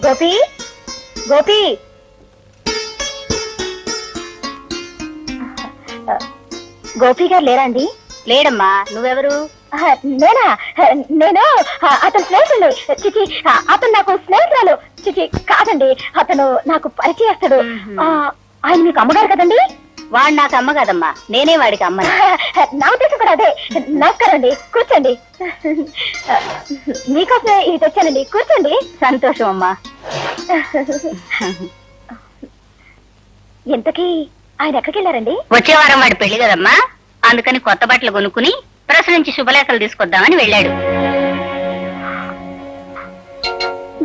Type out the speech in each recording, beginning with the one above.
గోపి గోపి గోపి గారు లేరా అండి? లేడమ్మా. నువ్వెవరు? నేనా? నేను అతను స్నేహితుడు. చిచి, అతను నాకు స్నేహితురాలు. చిచి కాదండి, అతను నాకు పరిచయస్తుడు. ఆయన మీకు అమ్మగారు కదండి? వాడు నాకు అమ్మ కదమ్మా, నేనే వాడికి అమ్మ. నా ఉద్దేశం కూడా అదే. నమస్కారం అండి, కూర్చోండి. మీకోసమే ఇది తెచ్చానండి, కూర్చోండి. సంతోషం అమ్మా. ఇంతకీ ఆయన ఎక్కడికి వెళ్ళారండి? వచ్చే వారం వాడి పెళ్లి కదమ్మా, అందుకని కొత్త బట్టలు కొనుక్కుని ప్రెస్ నుంచి శుభలేఖలు తీసుకొద్దామని వెళ్ళాడు.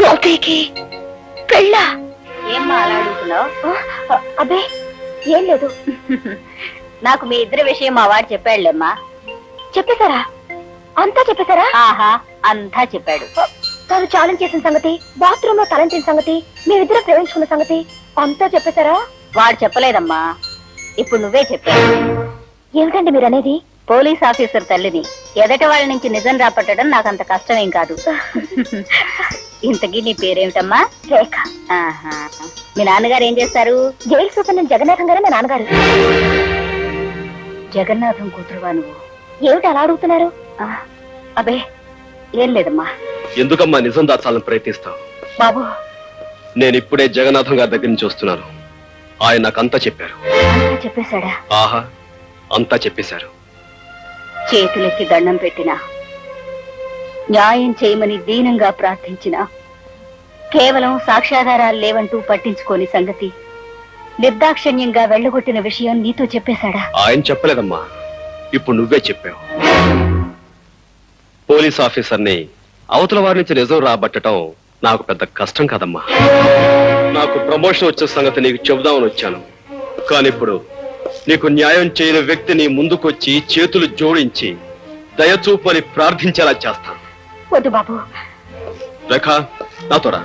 గోపికి పెళ్ళా? ఏమ్మా అలా అడుగుతున్నావు? అబ్బే ఏం లేదు. నాకు మీ ఇద్దరి విషయం మా వాడు చెప్పాడులేమ్మా. చెప్పేశారా? అంతా చెప్పేశారా? ఆహా, అంతా చెప్పాడు. తాను ఛాలెంజ్ చేసిన సంగతి, బాత్రూమ్ లో తలంచిన సంగతి, మీరిద్దరు ప్రేమించుకున్న సంగతి అంతా చెప్పేశారా? వాడు చెప్పలేదమ్మా, ఇప్పుడు నువ్వే చెప్పావు. ఏమిటండి మీరు అనేది? పోలీస్ ఆఫీసర్ తల్లిని ఎదటి వాళ్ళ నుంచి నిజం రాపట్టడం నాకు అంత కష్టమేం కాదు. ఇంతకీ నీ పేరేమిటమ్మా? రేఖ. మీ నాన్నగారు ఏం చేస్తారు? జైలు సూపరింటెండెంట్ జగన్నాథం గారే మా నాన్నగారు. జగన్నాథం కూతురువా నువ్వు? ఏమిటి అలా అడుగుతున్నారు? అబే ఏం లేదమ్మా. ఎందుకమ్మా నిజం దాచాలని ప్రయత్నిస్తావు? బాబు, నేను ఇప్పుడే జగన్నాథం గారి దగ్గర నుంచి వస్తున్నాను. ఆయన నాకంతా చెప్పారు. చెప్పేశాడా? ఆహా, అంతా చెప్పేశారు. చేతులెత్తి దండం పెట్టినా, న్యాయం చేయమని దీనంగా ప్రార్థించినా కేవలం సాక్ష్యాధారాలు లేవంటూ పట్టించుకోని సంగతి, నిర్దాక్షిణ్యంగా వెళ్ళగొట్టిన విషయం నీతో చెప్పేశాడా? ఆయన చెప్పలేదమ్మా, ఇప్పుడు నువ్వే చెప్పావు. పోలీస్ ఆఫీసర్ని అవతల వారి నుంచి నిజం రాబట్టడం నాకు పెద్ద కష్టం కాదమ్మా. నాకు ప్రమోషన్ వచ్చే సంగతి నీకు చెబుదామని వచ్చాను. కానీ ఇప్పుడు నీకు న్యాయం చేయని వ్యక్తిని ముందుకొచ్చి చేతులు జోడించి దయచూపని ప్రార్థించేలా చేస్తాను. వద్దు బాబు. రేఖ, నాతో రా.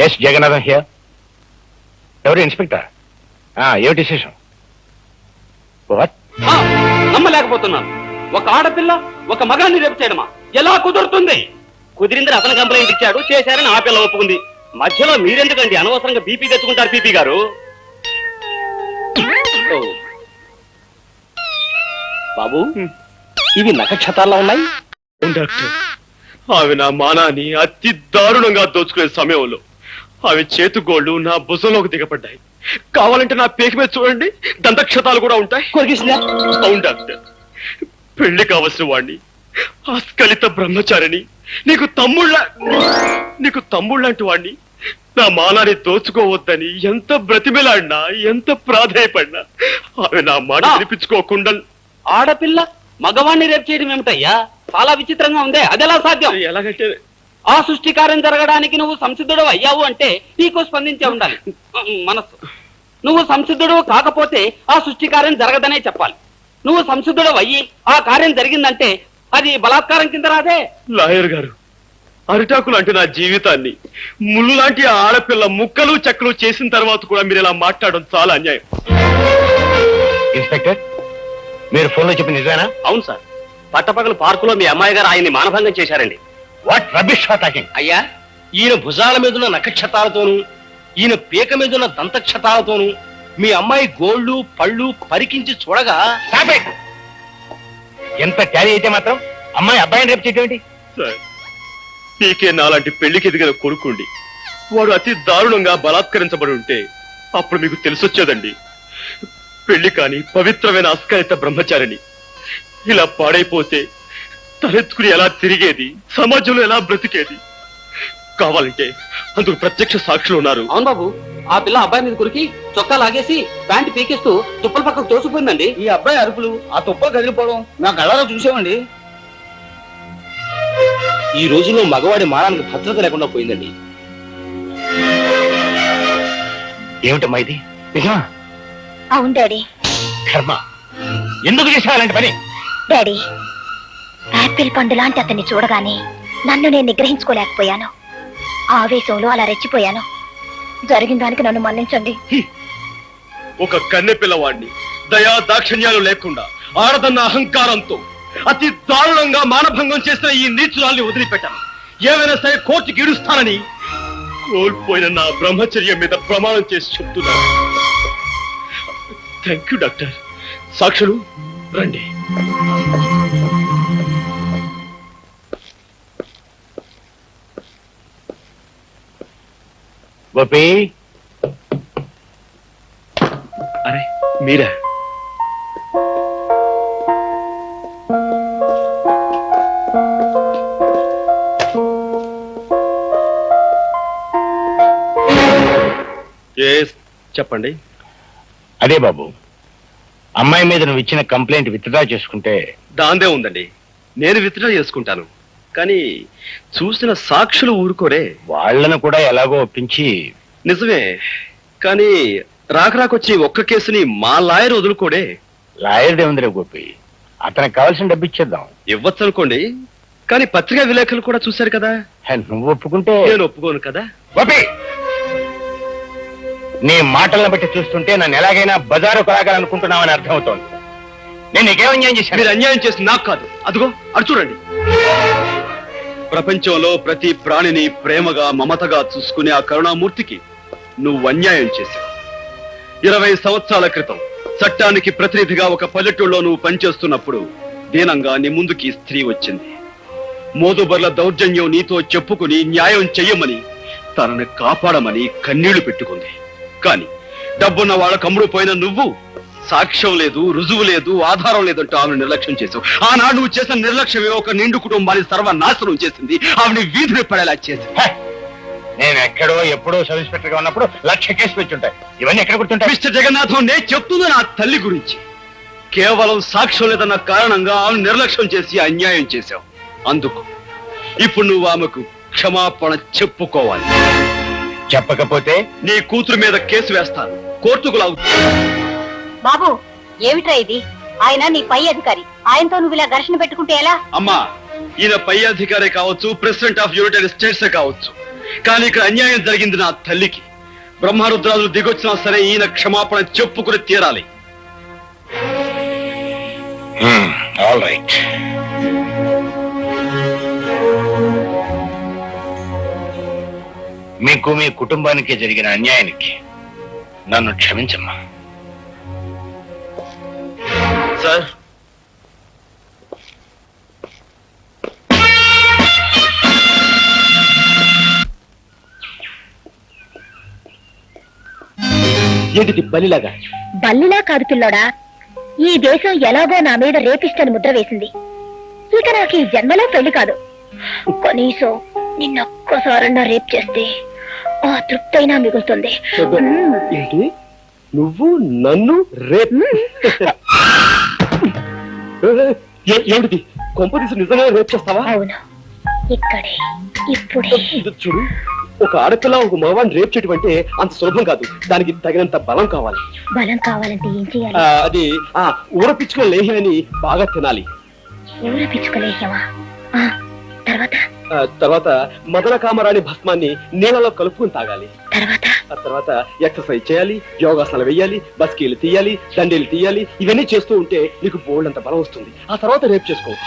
Yes Jagannatham here. ఎవరు? ఇన్స్పెక్టర్. ఏమిటి విశేషం? నమ్మలేకపోతున్నాను. ఒక ఆడపిల్ల ఒక మగాన్ని రేపు చేయడమా? ఎలా కుదురుతుంది? కుదిరిందని అతను కంప్లైంట్ ఇచ్చాడు, చేశారని ఆ పిల్ల ఒప్పుకుంది. మధ్యలో మీరెందుకండి అనవసరంగా బీపీ తెచ్చుకుంటారు? పీపీ గారు, బాబు ఇవి నక్షత్రాల్లో ఉన్నాయి. డాక్టర్, ఆమె నా మానాన్ని అతి దారుణంగా దోచుకునే సమయంలో ఆమె చేతుగోళ్లు నా భుజంలోకి దిగబడ్డాయి. కావాలంటే నా పేక మీద చూడండి, దంతక్షతాలు కూడా ఉంటాయి. అవును డాక్టర్, పెళ్లి కావలసిన వాణ్ణి, ఆస్కలిత బ్రహ్మచారిని, నీకు తమ్ముళ్ళంటి వాణ్ణి నా మానాన్ని దోచుకోవద్దని ఎంత బ్రతిమిలాడినా, ఎంత ప్రాధేయపడినా ఆమె నా మాట వినిపించుకోకుండా. ఆడపిల్ల మగవాణ్ణి రేపు చేయడం ఏమిటయ్యా? చాలా విచిత్రంగా ఉందే. అదెలా సాధ్యం? ఎలాగంటే ఆ సృష్టి కార్యం జరగడానికి నువ్వు సంసిద్ధుడు అయ్యావు అంటే నీకు స్పందించే ఉండాలి మనస్సు. నువ్వు సంసిద్ధుడు కాకపోతే ఆ సృష్టి కార్యం జరగదనే చెప్పాలి. నువ్వు సంసిద్ధుడు అయ్యి ఆ కార్యం జరిగిందంటే అది బలాత్కారం కింద రాదే. లాయర్ గారు, అరిటాకు లాంటి నా జీవితాన్ని ముళ్ళు లాంటి ఆడపిల్ల ముక్కలు చెక్కలు చేసిన తర్వాత కూడా మీరు ఇలా మాట్లాడడం చాలా అన్యాయం. ఇన్స్పెక్టర్, మీరు ఫోన్లో చెప్పిన నిజమేనా? అవును సార్, పట్టపగలు పార్కులో మీ అమ్మాయి గారు ఆయన్ని మానభంగం చేశారండి. What rubbish talking? అయ్యా, ఈయన భుజాల మీదున్న నక్షత్రాలతోనూ ఈయన పీక మీదున్న దంతక్షతాలతోనూ మీ అమ్మాయి గోళ్లు పళ్ళు పరికించి చూడగా ఎంత ట్యాలీ అయితే మాత్రం అమ్మాయి అబ్బాయిని రేపు చేయటం ఏంటి? సార్, పీకే నాలాంటి పెళ్లికి ఎదిగిన కొడుకుండి వాడు అతి దారుణంగా బలాత్కరించబడి ఉంటే అప్పుడు మీకు తెలిసొచ్చేదండి. పెళ్లి కాని పవిత్రమైన అస్కలిత బ్రహ్మచారిని ఇలా పాడైపోతే తలెత్తుకుని ఎలా తిరిగేది, సమాజంలో ఎలా బ్రతికేది? కావాలంటే అందుకు ప్రత్యక్ష సాక్షులు ఉన్నారు. అవును బాబు, ఆ పిల్ల అబ్బాయి మీద కురికి చొక్కా లాగేసి ప్యాంటు పీకేస్తూ తుప్పల పక్కకు తోసిపోయిందండి. ఈ అబ్బాయి అరుపులు, ఆ తుప్పలు కదిలిపోవడం నా కళ్ళలో చూసామండి. ఈ రోజుల్లో మగవాడి మానానికి భద్రత లేకుండా పోయిందండి. ఏమిటమ్మా ఇది? నిజమా? అవును డాడీ. కర్మ, ఎందుకు చేసేవాలంటే పని? డాడీ, యాపిల్ పండు లాంటి అతన్ని చూడగానే నన్ను నేను నిగ్రహించుకోలేకపోయాను. ఆవేశంలో అలా రెచ్చిపోయాను. జరిగిన దానికి నన్ను మన్నించండి. ఒక కన్నె పిల్లవాడిని దయా దాక్షిణ్యాలు లేకుండా ఆడదన్న అహంకారంతో అతి దారుణంగా మానభంగం చేసిన ఈ నీచురాల్ని వదిలిపెట్టాను. ఏమైనా సరే కోర్టుకి ఇడుస్తానని కోల్పోయిన నా బ్రహ్మచర్యం మీద ప్రమాణం చేసి చెప్తున్నాను. Thank you doctor. సాక్షులు రండి. గోపి, అరే మీరా? చెప్పండి. అదే బాబు, అమ్మాయి మీద నువ్వు ఇచ్చిన కంప్లైంట్ విత్డ్రా చేసుకుంటే. దాందే ఉందండి, నేను విత్డ్రా చేసుకుంటాను. కానీ చూసిన సాక్షులు ఊరుకోరే. వాళ్ళను కూడా ఎలాగో ఒప్పించి. నిజమే, కానీ రాకరాకొచ్చి ఒక్క కేసుని మా లాయర్ వదులుకోడే. లాయర్దే ఉందిరే గోపి, అతనికి కావాల్సిన డబ్బు ఇచ్చేద్దాం. ఇవ్వచ్చు అనుకోండి, కానీ పత్రికా విలేకరులు కూడా చూశారు కదా. నువ్వు ఒప్పుకుంటే. నేను ఒప్పుకోను కదా. గోపి, నీ మాటలను బట్టి చూస్తుంటే నన్ను ఎలాగైనా బజారు కొలాగాలనుకుంటున్నావని అర్థమవుతోంది. నేను నీకేం అన్యాయం చేశాను? మీరు అన్యాయం చేసి నాకు కాదు, అదిగో అటు చూడండి. ప్రపంచంలో ప్రతి ప్రాణిని ప్రేమగా మమతగా చూసుకునే ఆ కరుణామూర్తికి నువ్వు అన్యాయం చేశావు. 20 సంవత్సరాల క్రితం చట్టానికి ప్రతినిధిగా ఒక పల్లెటూళ్ళలో నువ్వు పనిచేస్తున్నప్పుడు దీనంగా నీ ముందుకి స్త్రీ వచ్చింది. మోదుబర్ల దౌర్జన్యం నీతో చెప్పుకుని న్యాయం చెయ్యమని, తనని కాపాడమని కన్నీళ్లు పెట్టుకుంది. కాని డబ్బున్న వాళ్ళ కమ్ముడు పోయిన నువ్వు సాక్ష్యం లేదు, రుజువు లేదు, ఆధారం లేదంటూ ఆమెను నిర్లక్ష్యం చేశావు. ఆనాడు నువ్వు చేసిన నిర్లక్ష్యమే ఒక నిండు కుటుంబాన్ని సర్వనాశనం చేసింది. ఆవిడ వీధిని పడేలా చేసింది. నేను ఎక్కడో ఎప్పుడో సబ్ ఇన్స్పెక్టర్ గా ఉన్నప్పుడు 1,00,000 కేసు పెట్టుంటాయి. ఇవన్నీ ఎక్కడ గుర్తుంటాయి? మిస్టర్ జగన్నాథం, నేను చెప్తుంది నా తల్లి గురించి. కేవలం సాక్ష్యం లేదన్న కారణంగా ఆమెను నిర్లక్ష్యం చేసి అన్యాయం చేశావు. అందుకు ఇప్పుడు నువ్వు ఆమెకు క్షమాపణ చెప్పుకోవాలి. చెప్పకపోతే నీ కూతురు మీద కేసు వేస్తాను, కోర్టుకు లాగుతాను. బాబు, ఏమిట్రా ఇది? ఆయన నీ పై అధికారి, ఆయనతో నువ్వు ఇలా ఘర్షణ పెట్టుకుంటే ఎలా? అమ్మా, ఈయన పై అధికారే కావచ్చు, ప్రెసిడెంట్ ఆఫ్ యునైటెడ్ స్టేట్స్ కావచ్చు, కానీ ఇక్కడ అన్యాయం జరిగింది నా తల్లికి. బ్రహ్మరుద్రాలు దిగొచ్చినా సరే ఈయన క్షమాపణ చెప్పుకుని తీరాలి. All right. మీకు మీ కుటుంబానికి జరిగిన అన్యాయానికి నన్ను క్షమించమ్మా. సార్, ఏంటిది బలిలాగా? బల్లిలా కాదు పిల్లోడా, ఈ దేశం ఎలాగో నా మీద రేపిస్టని ముద్ర వేసింది. ఇక నాకు ఈ జన్మలో పెళ్లి కాదు. కనీసం నిన్నొక్కసారన్నా రేప్ చేస్తే ఆ తృప్తైనా మిగులుతుంది. ఏంటి, నువ్వు నన్ను రేప్? ఏమిటి, కొంపదీసి నిజంగా రేప్ చేస్తావా? అవును, ఇక్కడే ఇప్పుడే. చూడు, ఒక ఆడపిల్ల ఒక మగవాడిని రేప్ చేయడం అంటే అంత సులభం కాదు. దానికి తగినంత బలం కావాలి. బలం కావాలంటే ఏం చేయాలి? అది ఊరపిచ్చుకున్న లేహ్యాన్ని బాగా తినాలి. ఊర పిచ్చుకలేహ్యమా? తర్వాత మదన కామరాణి భస్మాన్ని నీళ్ళలో కలుపుకుని తాగాలి. తర్వాత తర్వాత ఎక్సర్సైజ్ చేయాలి, యోగాసనాలు వేయాలి, బస్కీలు తీయాలి, దండీలు తీయాలి. ఇవన్నీ చేస్తూ ఉంటే నీకు బోల్డ్ అంత బలం వస్తుంది. ఆ తర్వాత రేప్ చేసుకోవచ్చు.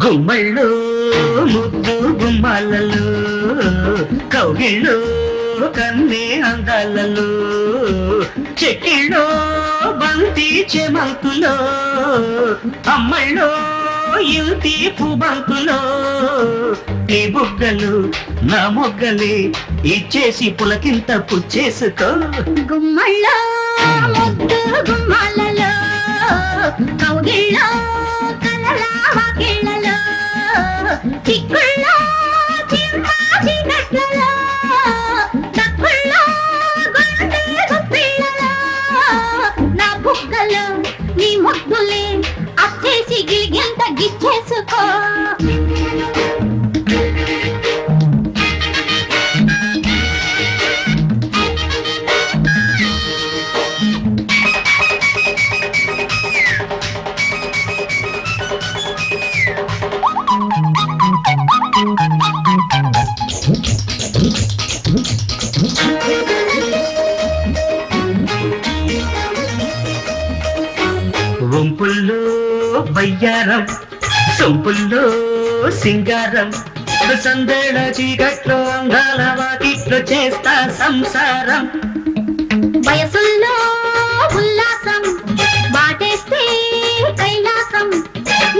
గుమ్మళ్ళు ముద్దు గుమ్మాలలో, కౌగిళ్ళు కన్నే అందాలలో, చెక్కిళ్ళు బంతి చెమంతులో, అమ్మళ్ళు యుతి పుబంతులో, నీ బుగ్గలు నా మొగ్గలే ఇచ్చేసి పులకింత పుచ్చేసుకో. గుమ్మల్లో గుమ్మాలలో కౌగిళ్ళో కలలా వాకిళ్ళలో చిక్కుళ్ళో చీకట్లలో దక్కుళ్ళో గుండె గుప్పిళ్ళలో నా బుగ్గలో నీ ముద్దులే అచ్చేసి గిలిగింత గిచ్చేసుకో వంపుల్లో వయ్యారం సొంపుల్లో సింగారం సందేళ చీకట్లో అందాల వాకిట్లో చేస్తా సంసారం వయసుల్లో ఉల్లాసం బాటేస్తే కైలాసం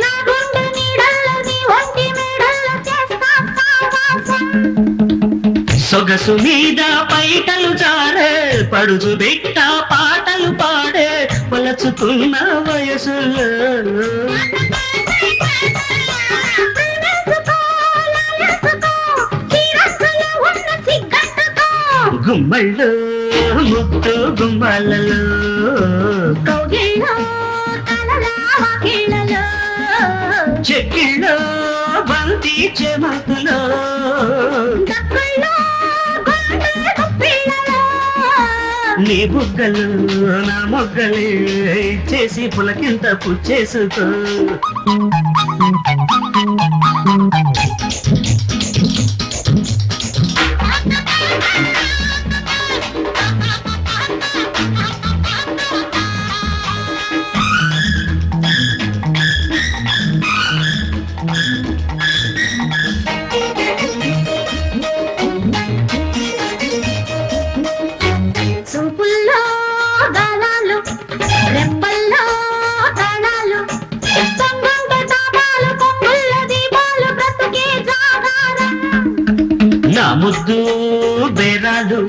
నా గుండె నీడల్లో నీ ఒంటి మేడల్లో చేస్తా సావాసం సొగసు మీద పైటలు జారే పడుచు బిట్ట పాటలు పాడే పలచుకున్న వయసులో గుమ్మళ్ళు ముత్తు గుమ్మలలో చెక్కిళ్ళో బంతి చెమకులో నీ బుగ్గలు నా మొగ్గలే చేసి పులకింత పుచ్చేసుకో చూపుల్లో గాలాలు రెప్పల్లో తాళాలు సంగంగ తాపాలు కొంగుల్లో దీపాలు బ్రతుకే జాగారం నా ముద్దు బేరాలు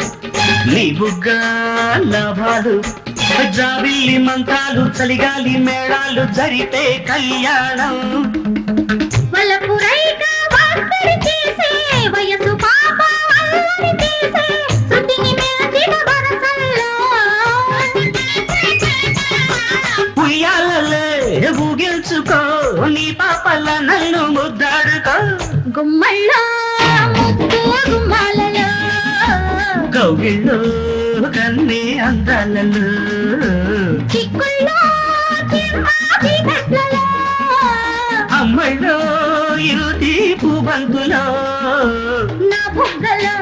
నీ బుగ్గ లాభాలు జాబిల్లి మంత్రాలు చలిగాలి మేళాలు జరిపే కళ్యాణం వలపు రైక వార్తడి చేసే వయసు పాప అల్లరి చేసే శృతిని మెల్చిన వరసల్లో ఉయ్యాలలే ఊగిల్చుకో నీ పాపల నన్ను ముద్దాడుకో గుమ్మల్లో ముద్దు గుమ్మాలలో కౌగిళ్ళో కన్నీ అందాలలో చిక్కుల్లో చీకట్లలో అమ్మళ్ళో ఇరు తీపు బంతులో నా బుగ్గలో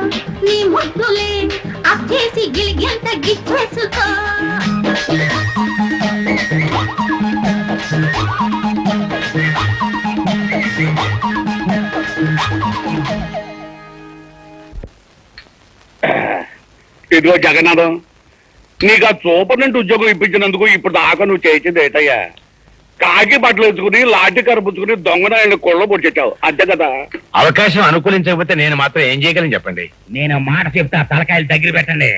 నీ ముద్దులే అచ్చేసి గిలిగింత గిచ్చేసుకో ఇదిగో జగన్నాథం, నీకు ఆ సూపరింటెండెంట్ ఉద్యోగం ఇప్పించినందుకు ఇప్పుడు దాకా నువ్వు చేసింది ఏటయ్యా? కాకి బట్టలు వేసుకుని లాఠీ కరుపుచ్చుకుని దొంగనాయని కొళ్ళ పొడిచావు, అంతే కదా? అవకాశం అనుకూలించకపోతే నేను మాత్రం ఏం చేయగలను చెప్పండి. నేను మాట చెప్తా, తలకాయలు దగ్గర పెట్టండి.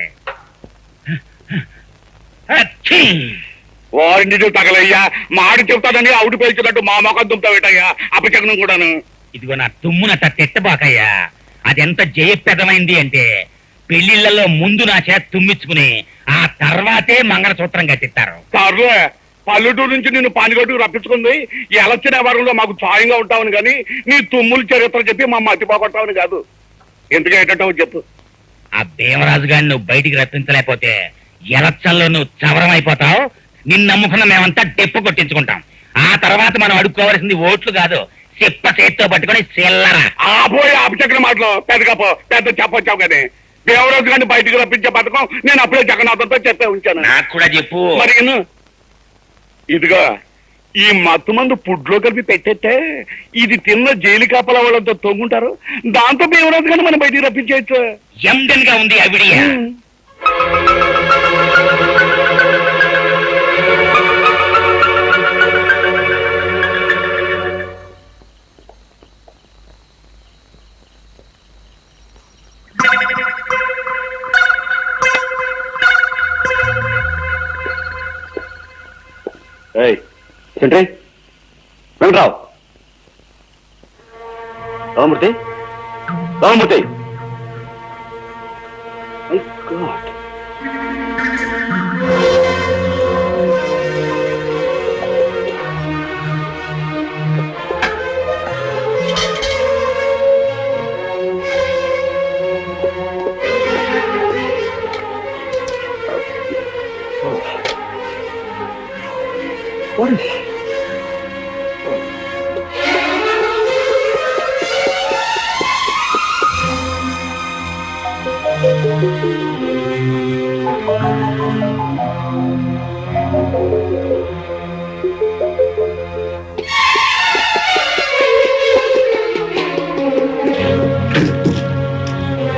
వారింటి తగలయ్యా, మాట చెప్తాదని అవుడు పేల్చినట్టు మా మొఖం దుంపుతావేటయ్యా, అపచకనం కూడాను. ఇదిగో నా తుమ్మునట్ట తిట్టబాకయ్యా. అదెంత జయప్రదమైంది అంటే పెళ్లిళ్లలో ముందు నా చేత తుమ్మించుకుని ఆ తర్వాతే మంగళసూత్రం కట్టిస్తారు. సర్లే, పల్లెటూరు నుంచి నిన్ను పానిగట్టుకు రప్పించుకుంది ఈ ఎలక్షన్ వ్యవహారంలో మాకు సాయంగా ఉంటావని కానీ నీ తుమ్ములు చరిత్ర చెప్పి మా మతి పోగొట్టావని కాదు. ఎందుకు ఏంటంటావు చెప్పు. ఆ భీమరాజు గారిని నువ్వు బయటికి రప్పించలేకపోతే ఎలక్షన్లో నువ్వు చవరం అయిపోతావు. నిన్ను నమ్ముకున్న మేమంతా డెప్పు కొట్టించుకుంటాం. ఆ తర్వాత మనం అడుక్కోవాల్సింది ఓట్లు కాదు, చెప్ప చేత్తో పట్టుకుని చిల్లరా. ఆపోయి అపచక్ర మాటలు పెద్ద చెప్పొచ్చావు కానీ దేవరాజు గారిని బయటికి రప్పించే పథకం నేను అప్పుడే జగన్నాథంతో చెప్పే ఉంచాను. నాకు కూడా చెప్పు. మరి ఇదిగో ఈ మత్తు మందు ఫుడ్ లో కలిపి పెట్టేస్తే ఇది తిన్న జైలు కాపల వాళ్ళంతా తొంగుంటారు. దాంతో దేవరాజు గారిని మనం బయటికి రప్పించేయచ్చు. ఎండన్ గా ఉంది అవిడియా. ఏంటి Venkatrao, Ramamurthy, Ramamurthy.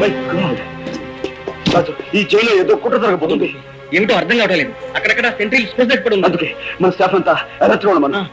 My God. What is it? ఈ జైల్లో ఏదో కుట్ర జరగబోతుంది. ఏమిటో అర్థం కావడం లేదు. అక్కడక్కడ సెంట్రల్ ఎక్స్ప్రెస్ కూడా ఉంది. అందుకే మన స్టాఫ్ అంతా అలర్ట్ గా ఉండమను.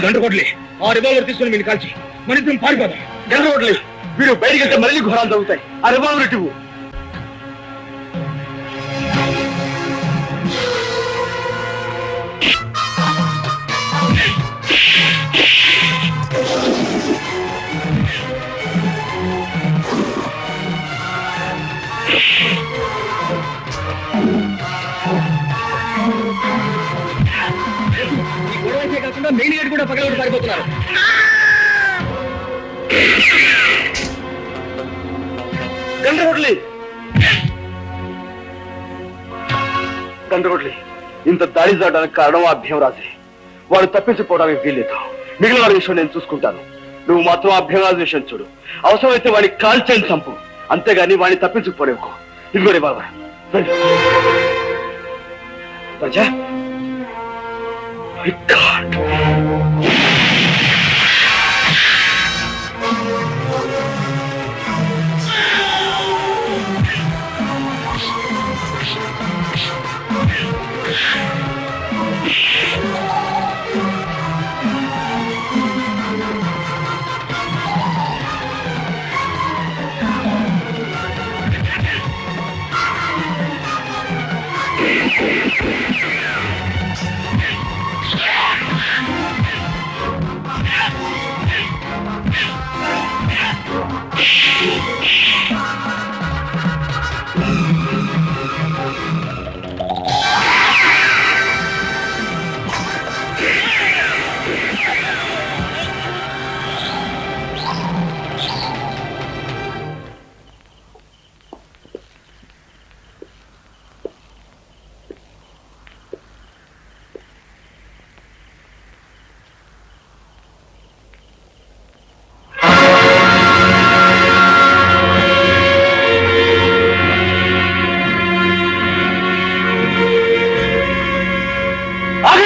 గంటకోట్లే ఆ రివాల్వర్ తీసుకుని మీరు కాల్చి మన ఇద్దరం పారిపోదాం. గంటకోట్లే, వీడు బయటికి వెళ్తే మళ్ళీ ఘోరాలు జరుగుతాయి. ఆ రివాల్వర్ ఇవ్వు. కాకుండా మెయిన్ గేట్ కూడా పగలగొట్టి పారిపోతున్నారు. గంటకోట్లే, ఇంత దాడి జరగడానికి కారణం ఆ భీమరాజే. వాడు తప్పించిపోవడానికి వీల్లేదు. మిగిలిన వారి విషయం నేను చూసుకుంటాను. నువ్వు మాత్రం ఆ భీమరాజు విషయం చూడు. అవసరమైతే వాడిని కాల్చేని చంపు, అంతేగాని వాడిని తప్పించుకుపోలేవుకో. ఇదిగోరే బాబా. రాజా, My God.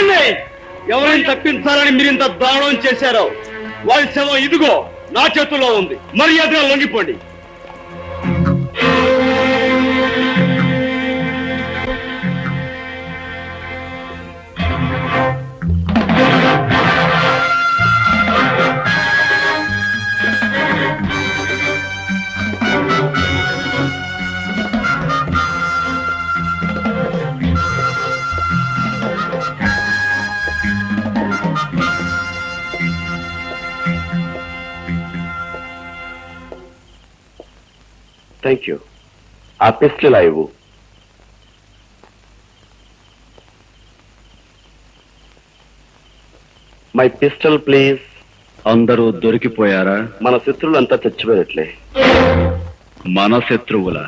ఆగండి! ఎవరైనా తప్పించాలని మీరు ఇంత దారుణం చేశారో వారి శవం ఇదిగో నా చేతుల్లో ఉంది. మర్యాదగా లొంగిపోండి. Thank you. ఆ పిస్టల్ ఇవ్వు. My pistol please. అందరూ దొరికిపోయారా? మన శత్రువులంతా చచ్చిపోయినట్లే. మన శత్రువులా?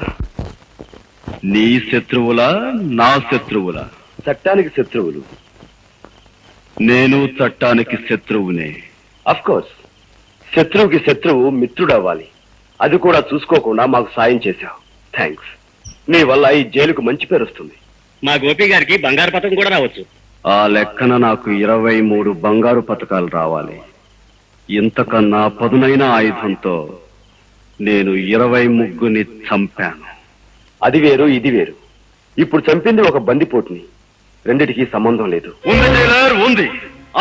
నీ శత్రువులా నా శత్రువులా? చట్టానికి శత్రువులు. నేను చట్టానికి శత్రువునే. అఫ్ కోర్స్ శత్రువుకి శత్రువు మిత్రుడవ్వాలి. అది కూడా చూసుకోకుండా మాకు సాయం చేశావు. థ్యాంక్స్. నీ వల్ల ఈ జైలుకు మంచి పేరు వస్తుంది. మా గోపి గారికి బంగారు పథకం కూడా రావచ్చు. ఆ లెక్కన నాకు 23 బంగారు పథకాలు రావాలి. ఇంతకన్నా పదునైన ఆయుధంతో నేను 23ని చంపాను. అది వేరు, ఇది వేరు. ఇప్పుడు చంపింది ఒక బందిపోటుని. రెండిటికి సంబంధం లేదు. ఉంది జైలర్, ఉంది.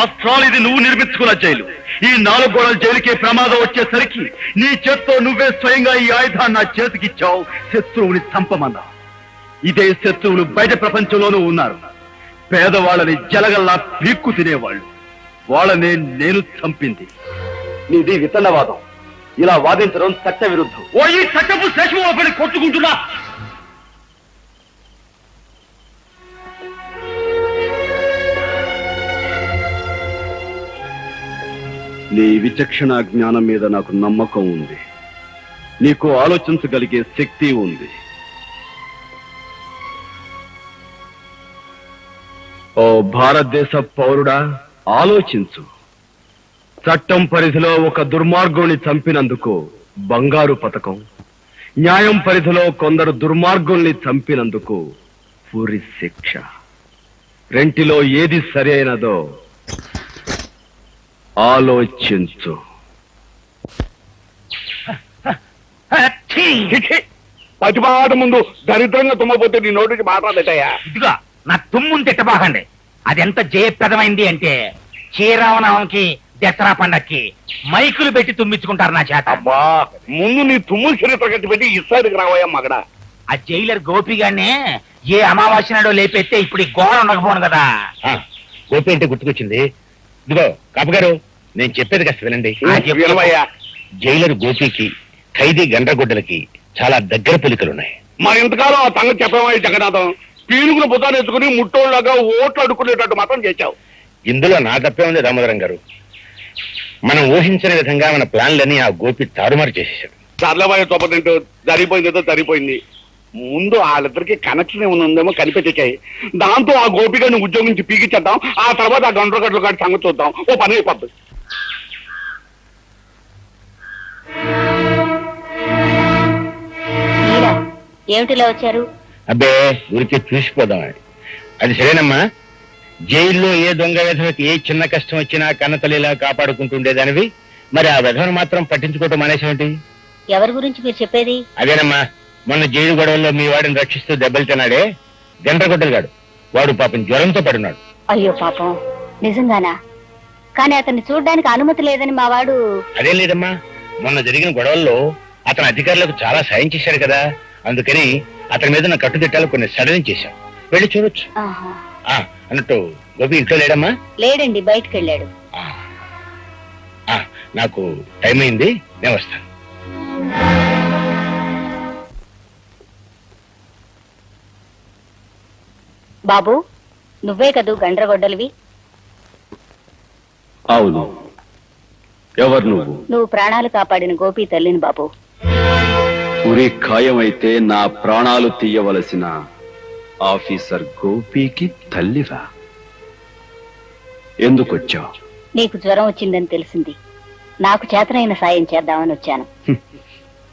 ఆఫ్టర్ ఇది నువ్వు నిర్మించుకున్న జైలు. ఈ 4 గోడల జైలుకే ప్రమాదం వచ్చేసరికి నీ చేత్తో నువ్వే స్వయంగా ఈ ఆయుధాన్ని నా చేతికిచ్చావు. శత్రువుని చంపమన్నా. ఇదే శత్రువులు బయట ప్రపంచంలోనూ ఉన్నారు. పేదవాళ్ళని జలగల్లా పీక్కు తినేవాళ్ళు. వాళ్ళనే నేను చంపింది. నీది విత్తనవాదం. ఇలా వాదించడం చట్ట విరుద్ధం. ఓ ఈ చట్టపు శేషమోపని కొట్టుకుంటున్నా. నీ విచక్షణ జ్ఞానం మీద నాకు నమ్మకం ఉంది. నీకు ఆలోచించగలిగే శక్తి ఉంది. ఓ భారతదేశ పౌరుడా, ఆలోచించు. చట్టం పరిధిలో ఒక దుర్మార్గుని చంపినందుకు బంగారు పథకం, న్యాయం పరిధిలో కొందరు దుర్మార్గుల్ని చంపినందుకు ఉరి శిక్ష. రెంటిలో ఏది సరైనదో ఆలోచించు. పతిపాట ముందు దరిద్రంగా తుమ్మపోతే నీ నోటికి మాట్లాడేటయ్యా. ఇదిగా నా తుమ్ముని తిట్టబాకండి. అది ఎంత జయప్రదమైంది అంటే శ్రీరామనవమికి దసరా పండక్కి మైకులు పెట్టి తుమ్మించుకుంటారు నా చేత. అబ్బా, ముందు నీ తుమ్ములు చరిత్ర కట్టి పెట్టి ఇస్తాడికి రావయ్యా మగడా. ఆ జైలర్ గోపిగానే ఏ అమావాస్య నాడో లేపెత్తే ఇప్పుడు ఈ గోడ ఉండకపోను కదా. గోపి అంటే గుర్తుకొచ్చింది. ఇదిగో కాపుగారు, నేను చెప్పేది కాస్త వినండి. వినవయ్యా. జైలర్ గోపికి ఖైదీ గండ్రగొడ్డలకి చాలా దగ్గర పోలికలున్నాయి. మరి ఇంతకాలం ఆ సంగతి చెప్పామయ్య జగన్నాథం. పీనుగులు బుతాన్ని ఎత్తుకుని ముట్టోళ్ళగా ఓట్లు అడుక్కునేటట్టు మాత్రం చేశావు. ఇందులో నా తప్పే ఉంది దామోదరం గారు. మనం ఊహించని విధంగా మన ప్లాన్లన్నీ ఆ గోపి తారుమారు చేసేసాడు. చర్లబాయ తోపతింటూ జరిగిపోయింది ఏదో జరిగిపోయింది. ముందు వాళ్ళిద్దరికి కనెక్షన్ ఏమైనా ఉందేమో కనిపెట్టాయి. దాంతో ఆ గోపికని ఉద్యోగం నుంచి పీకిచ్చేద్దాం. ఆ తర్వాత ఆ గండ్రగడ్ల గారి సంగతి చూద్దాం. ఓ పని అయిపోద్ది. ఏమిటిలా వచ్చారు? అబ్బే, ఊరికే చూసిపోదాం. అది సరేనమ్మా. జైల్లో ఏ దొంగ విధవకి ఏ చిన్న కష్టం వచ్చినా కన్నతల్లిలా కాపాడుకుంటుండేదానివి. మరి ఆ విధవను మాత్రం పట్టించుకోవటం మానేసేమిటి? ఎవరి గురించి మీరు చెప్పేది? అదేనమ్మా, మొన్న జైలు గొడవల్లో మీ వాడిని రక్షిస్తూ దెబ్బలు తిన్నాడే గండ్రగొడ్డలుగాడు. వాడు పాపం జ్వరంతో పడున్నాడు. అయ్యో పాపం, నిజంగానా? కానీ అతన్ని చూడడానికి అనుమతి లేదని మా వాడు. అదేం లేదమ్మా, మొన్న జరిగిన గొడవల్లో అతను అధికారులకు చాలా సాయం చేశాడు కదా. అందుకని అతని మీద నా కట్టుదిట్టాలు కొన్ని సడలించేశాం. వెళ్ళి చూడొచ్చు. ఆహా. అన్నట్టు గోపి ఇంట్లో లేడమ్మా? లేడండి, బయటకు వెళ్ళాడు. నాకు టైం అయింది, నేను వస్తాను. బాబు, నువ్వే కదూ గండ్రగొడ్డలివి? అవును. ఎవరు నువ్వు? నువ్వు ప్రాణాలు కాపాడిన గోపి తల్లిని బాబు. ఉరి ఖాయమైతే నా ప్రాణాలు తీయవలసిన ఆఫీసర్ గోపికి తల్లివా? ఎందుకొచ్చావు? నీకు జ్వరం వచ్చిందని తెలిసింది. నాకు చేతనైన సాయం చేద్దామని వచ్చాను.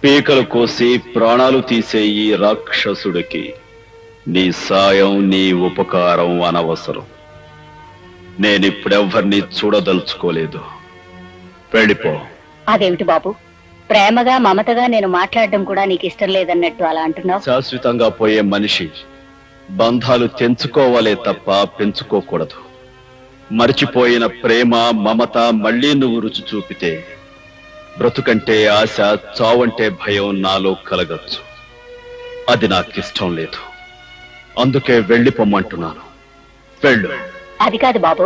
పీకలు కోసి ప్రాణాలు తీసే ఈ రాక్షసుడికి నీ సాయం, నీ ఉపకారం అనవసరం. నేనిప్పుడెవ్వరినీ చూడదలుచుకోలేదు. వెళ్ళిపో. అదేమిటి బాబు, ప్రేమగా మమతగా నేను మాట్లాడడం కూడా నీకు ఇష్టం లేదన్నట్టు అలా అంటున్నావు? శాశ్వతంగా పోయే మనిషి బంధాలు తెంచుకోవాలే తప్ప పెంచుకోకూడదు. మరిచిపోయిన ప్రేమ మమత మళ్ళీ నువ్వు రుచి చూపితే బ్రతుకంటే ఆశ, చావంటే భయం నాలో కలగచ్చు. అది నాకిష్టం లేదు. అందుకే వెళ్ళిపోమ్మంటున్నాను. వెళ్ళు. అది కాదు బాబు.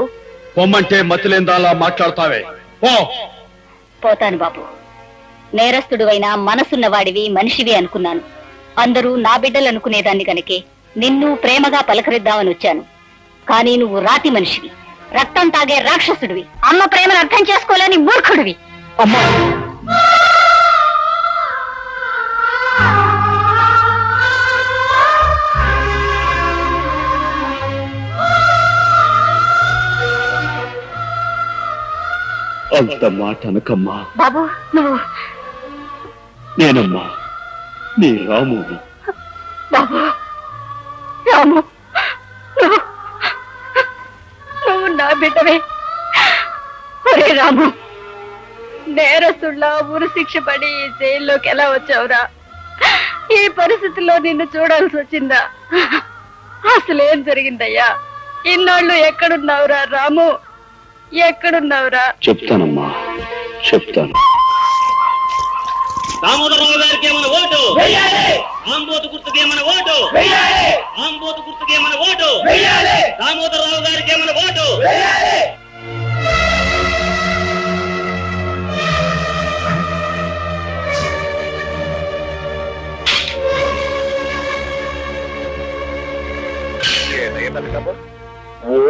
పొమ్మంటే మతిలేందాలా మాట్లాడతావే? పో. పోతాను బాబు. నేరస్తుడువైనా మనసున్నవాడివి, మనిషివి అనుకున్నాను. అందరూ నా బిడ్డలు అనుకునేదాన్ని కనుకే నిన్ను ప్రేమగా పలకరిద్దామని వచ్చాను. కానీ నువ్వు రాతి మనిషివి, రక్తం తాగే రాక్షసుడివి, అమ్మ ప్రేమను అర్థం చేసుకోలేని మూర్ఖుడివి. అమ్మా, అంత మాట అనకమ్మా. బాబు నువ్వు. నేనమ్మా నీ రాముని. బాబు రాము, నువ్వు నా బిడ్డవే. ఒరే రాము, నేరస్తుళ్ళ ఉరి శిక్ష పడి ఈ జైల్లోకి ఎలా వచ్చావురా? ఈ పరిస్థితుల్లో నిన్ను చూడాల్సి వచ్చిందా? అసలేం జరిగిందయ్యా? ఇన్నాళ్ళు ఎక్కడున్నావురా రాము, ఎక్కడున్నావురా? చెప్తానమ్మా, చెప్తాను. దామోదరరావు గారికి ఏమైనా ఓటు, ఆంబోతు గుర్తుకి ఏమైనా ఓటు, ఆంబోతు గుర్తుకి ఏమైనా ఓటు, దామోదరరావు గారికి ఏమైనా ఓటు.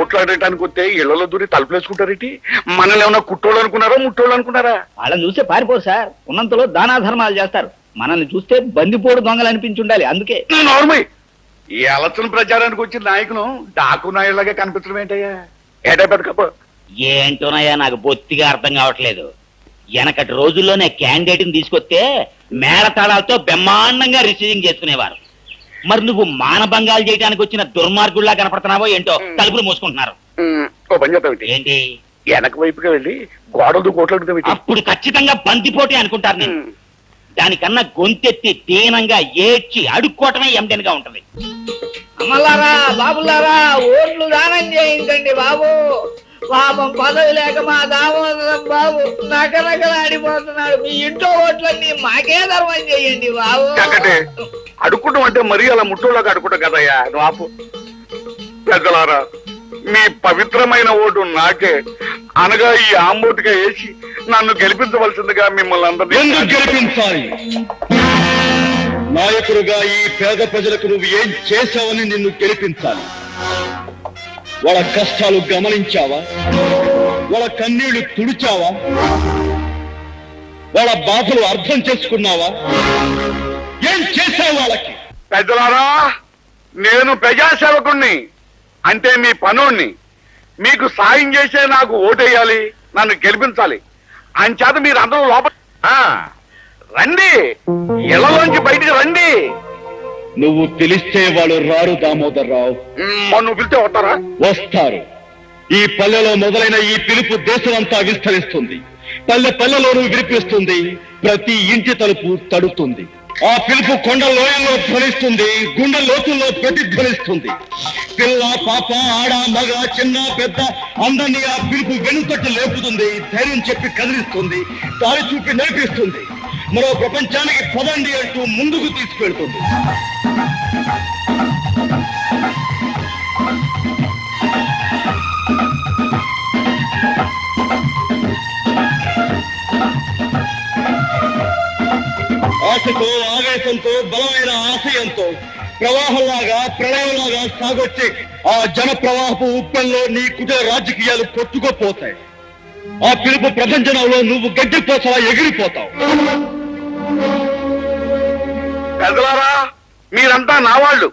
ఓట్లాడటానికి వస్తే ఇళ్లలో దూరి తలుపులేసుకుంటారేంటి? మనల్ని ఏమన్నా కుట్టోళ్ళు అనుకున్నారా, ముట్టోళ్ళు అనుకున్నారా? వాళ్ళని చూస్తే పారిపోరు సార్, ఉన్నంతలో దానా ధర్మాలు చేస్తారు. మనల్ని చూస్తే బందిపోడు దొంగలు అనిపించి ఉండాలి. అందుకే నార్మల్ ఈ ఎలక్షన్ ప్రచారానికి వచ్చిన నాయకులు డాకు నాయుడులాగా కనిపించడం ఏంటయ్యా? ఏటా పెద్ద కప్ప ఏంటోనయ్యా, నాకు బొత్తిగా అర్థం కావట్లేదు. వెనకటి రోజుల్లోనే క్యాండిడేట్ ని తీసుకొస్తే మేళతాళాలతో బ్రహ్మాండంగా రిసీవింగ్ చేసుకునేవారు. మరి నువ్వు మానభంగాలు చేయడానికి వచ్చిన దుర్మార్గుల్లా కనపడుతున్నావో ఏంటో తలుపులు మూసుకుంటున్నారు. ఓ పని చేద్దాం, ఏంటి వెనక వైపుగా వెళ్ళి గోడలతో కోట్లాడుతాం. అప్పుడు ఖచ్చితంగా బందిపోటీ అనుకుంటారు. నేను దానికన్నా గొంతెత్తి దీనంగా ఏడ్చి అడుక్కోవటమే ఎండెన్గా ఉంటది. అమ్మలారా బాబులారా, ఓట్లు దానం చేయించండి బాబు. పాపం పదవి లేక మా దామోదరం బాబు నకనకలాడిపోతున్నాడు. మీ ఇంట్లో ఓట్లన్నీ మాకే ధర్మం చేయండి బాబు. అడుక్కుంటాం అంటే మరీ అలా ముట్టోళ్ళగా అడుకుంటాం కదయ్యా. నువ్వు ఆపు. పెద్దలారా, మీ పవిత్రమైన ఓటు నాకే అనగా ఈ ఆంబోటుగా వేసి నన్ను గెలిపించవలసిందిగా మిమ్మల్ని అందరినీ. ఎందుకు గెలిపించాలి? నాయకుడుగా ఈ పేద ప్రజలకు నువ్వు ఏం చేశావని నిన్ను గెలిపించాలి. వాళ్ళ కష్టాలు గమనించావా? వాళ్ళ కన్నీళ్లు తుడిచావా? వాళ్ళ బాధలు అర్థం చేసుకున్నావా? ఏం చేశావు వాళ్ళకి? పెద్దలారా, నేను ప్రజాసేవకుణ్ణి, అంటే మీ పనోణ్ణి. మీకు సాయం చేసే నాకు ఓటేయాలి, నన్ను గెలిపించాలి. అంచేత మీరు అందరూ లోపల రండి, ఇళ్లలోంచి బయటికి రండి. నువ్వు పిలిస్తే వాళ్ళు రారు దామోదర్రావు. నువ్వు పిలిస్తే వస్తారా? వస్తారు. ఈ పల్లెలో మొదలైన ఈ పిలుపు దేశమంతా విస్తరిస్తుంది. పల్లె పల్లెలోనూ వినిపిస్తుంది. ప్రతి ఇంటి తలుపు తడుతుంది. ఆ పిలుపు కొండ లోయల్లో ధ్వనిస్తుంది, గుండె లోతుల్లో ప్రతిధ్వనిస్తుంది. పిల్ల పాప ఆడ మగ చిన్న పెద్ద అందరినీ ఆ పిలుపు వెనుకట్టు లేపుతుంది. ధైర్యం చెప్పి కదిలిస్తుంది, దారి చూపి నడిపిస్తుంది. మరో ప్రపంచానికి పదండి అంటూ ముందుకు తీసుకెళ్తుంది. ఆశతో ఆవేశంతో బలమైన ఆశయంతో ప్రవాహంలాగా ప్రళయంలాగా సాగొచ్చి ఆ జన ప్రవాహపు ఉప్పల్లో నీ కుటుంబ రాజకీయాలు కొట్టుకుపోతాయి. ఆ పిలుపు ప్రపంచంలో నువ్వు గడ్డిపోతావా, ఎగిరిపోతావు. పెద్దలారా, మీరంతా నా వాళ్ళు.